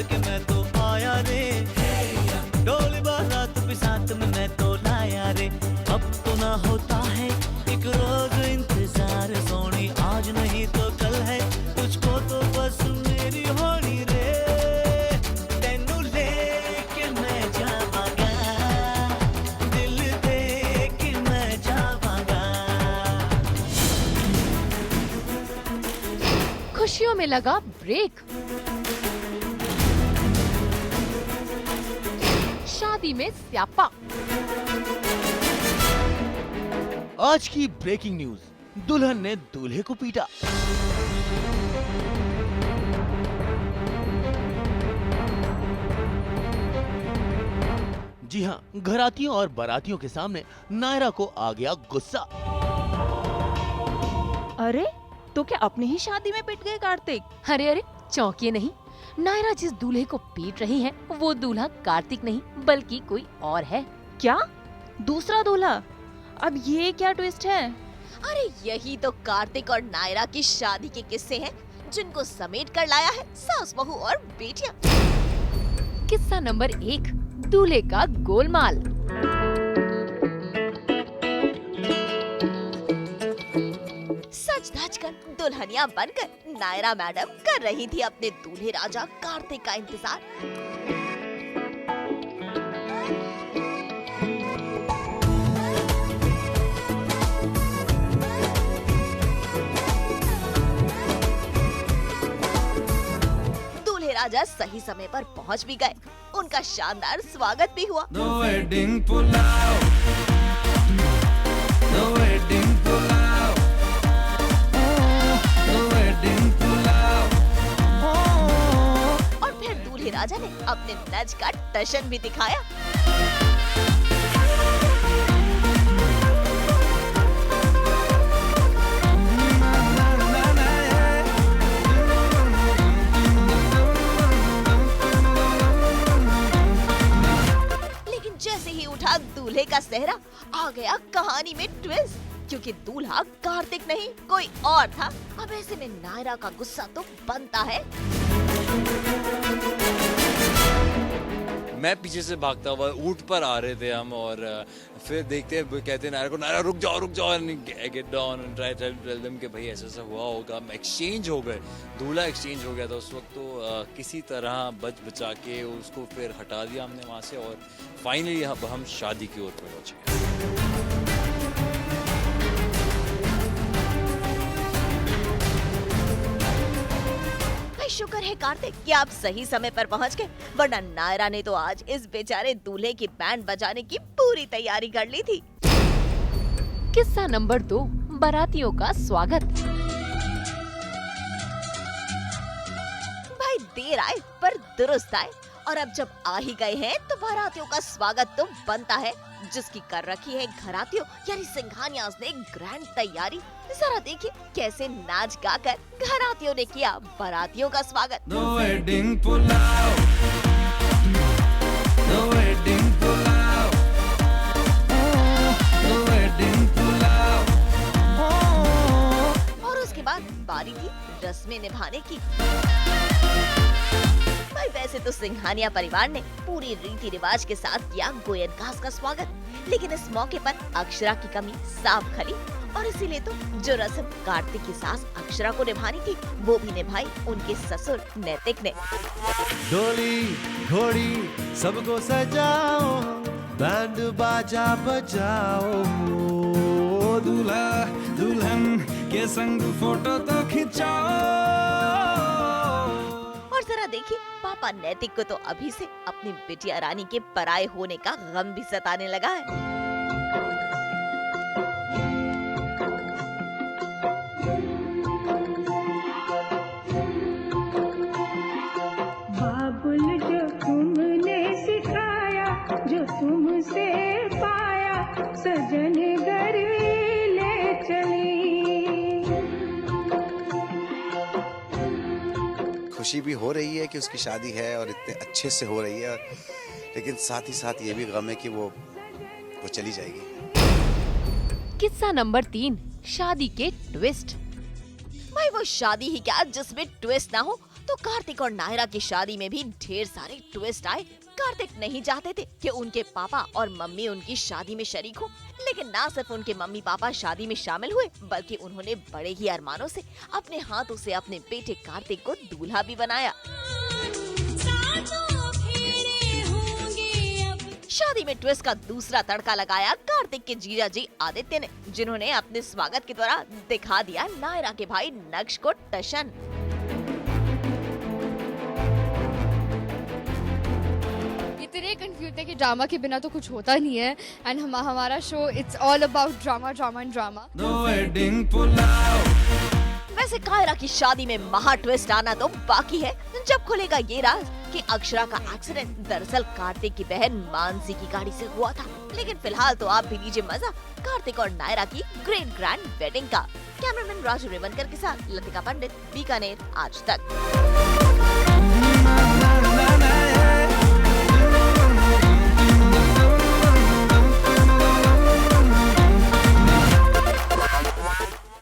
सद के मैं तो आया रे, ढोल बारात भी साथ में मैं तो लाया रे। अब तो ना होता है एक रोज इंतजार सोनी, आज नहीं तो कल है तुझको तो बस मेरी होनी रे। तेनू लेके मैं जावांगा, दिल दे के मैं जावांगा। खुशियों में लगा ब्रेक, शादी में स्यापा। आज की ब्रेकिंग न्यूज, दुल्हन ने दूल्हे को पीटा। जी हाँ, घरातियों और बारातियों के सामने नायरा को आ गया गुस्सा। अरे तो क्या अपनी ही शादी में पिट गए कार्तिक? अरे अरे चौंकिए नहीं, नायरा जिस दूल्हे को पीट रही है वो दूल्हा कार्तिक नहीं बल्कि कोई और है। क्या? दूसरा दूल्हा? अब ये क्या ट्विस्ट है? अरे यही तो कार्तिक और नायरा की शादी के किस्से हैं जिनको समेट कर लाया है सास बहू और बेटियां। किस्सा नंबर 1, दूल्हे का गोलमाल। सच धज कर दुल्हनिया बनकर नायरा मैडम कर रही थी अपने दूल्हे राजा कार्तिक का इंतजार। दूल्हे राजा सही समय पर पहुंच भी गए, उनका शानदार स्वागत भी हुआ। The wedding pulao, the wedding pulao, the wedding pulao. और फिर दूल्हे राजा ने अपने नज का टशन भी दिखाया। लेकिन जैसे ही उठा दूल्हे का सेहरा, आ गया कहानी में ट्विस्ट, क्योंकि दूल्हा कार्तिक नहीं कोई और था। अब ऐसे में नायरा का गुस्सा तो बनता है। मैं पीछे से भागता हुआ, ऊंट पर आ रहे थे हम, और फिर देखते हैं कहते हैं नायरा को, नायरा रुक जाओ, get down and try tell them कि भाई ऐसा ऐसा हुआ होगा। एक्सचेंज हो गए, दूल्हा एक्सचेंज हो गया था उस वक्त। तो किसी तरह बच बचा के उसको फिर हटा दिया हमने वहाँ से, और फाइनली हम शादी की ओर पहुँच गए। शुक्र है कार्तिक कि आप सही समय पर पहुंच गए, वरना नायरा ने तो आज इस बेचारे दूल्हे की बैंड बजाने की पूरी तैयारी कर ली थी। किस्सा नंबर 2, बारातियों का स्वागत। भाई देर आए पर दुरुस्त आए, और अब जब आ ही गए हैं तो बारातियों का स्वागत तो बनता है, जिसकी कर रखी है घरातियों यानी सिंघानियाज ने ग्रैंड तैयारी। जरा देखिए कैसे नाच गाकर घरातियों ने किया बारातियों का स्वागत। The wedding pulao, the wedding pulao, the wedding pulao. और उसके बाद बारी थी रस्में निभाने की। भाई वैसे तो सिंघानिया परिवार ने पूरी रीति रिवाज के साथ किया गोयनकाज का स्वागत, लेकिन इस मौके पर अक्षरा की कमी साफ खली, और इसीलिए तो जो रस्म कार्तिक की सास अक्षरा को निभानी थी वो भी निभाई उनके ससुर नैतिक ने। डोली घोड़ी सबको सजाओ, बैंड बाजा बजाओ, दूल्हा दुल्हन के संग फोटो तो खिंचाओ। और जरा देखिए पापा नैतिक को तो अभी से अपनी बिटिया रानी के पराये होने का गम भी सताने लगा है। बाबुल जो तुमने सिखाया, जो तुमसे पाया, सजन घर ले चली। खुशी भी हो रही है कि उसकी शादी है और इतने अच्छे से हो रही है, लेकिन साथ ही साथ ये भी गम है कि वो चली जाएगी। किस्सा नंबर 3, शादी के ट्विस्ट। भाई वो शादी ही क्या जिसमें ट्विस्ट ना हो, तो कार्तिक और नायरा की शादी में भी ढेर सारे ट्विस्ट आए। कार्तिक नहीं चाहते थे कि उनके पापा और मम्मी उनकी शादी में शरीक हो, लेकिन ना सिर्फ उनके मम्मी पापा शादी में शामिल हुए, बल्कि उन्होंने बड़े ही अरमानों से अपने हाथों से अपने बेटे कार्तिक को दूल्हा भी बनाया। शादी में ट्विस्ट का दूसरा तड़का लगाया कार्तिक के जीजा जी आदित्य ने, जिन्होंने अपने स्वागत के दौरान दिखा दिया नायरा के भाई नक्श को टशन। इतने कंफ्यूज थे कि ड्रामा के बिना तो कुछ होता नहीं है, एंड हमारा show it's all about drama drama and drama. वैसे कायरा की शादी में महा ट्विस्ट आना तो बाकी है, जब खुलेगा ये राज कि अक्षरा का एक्सीडेंट दरअसल कार्तिक की बहन मानसी की गाड़ी से हुआ था। लेकिन फिलहाल तो आप भी लीजिए मजा कार्तिक और नायरा की ग्रेट ग्रैंड वेडिंग का। कैमरामैन राजू रेवनकर के साथ लतिका पंडित, बीकानेर आज तक।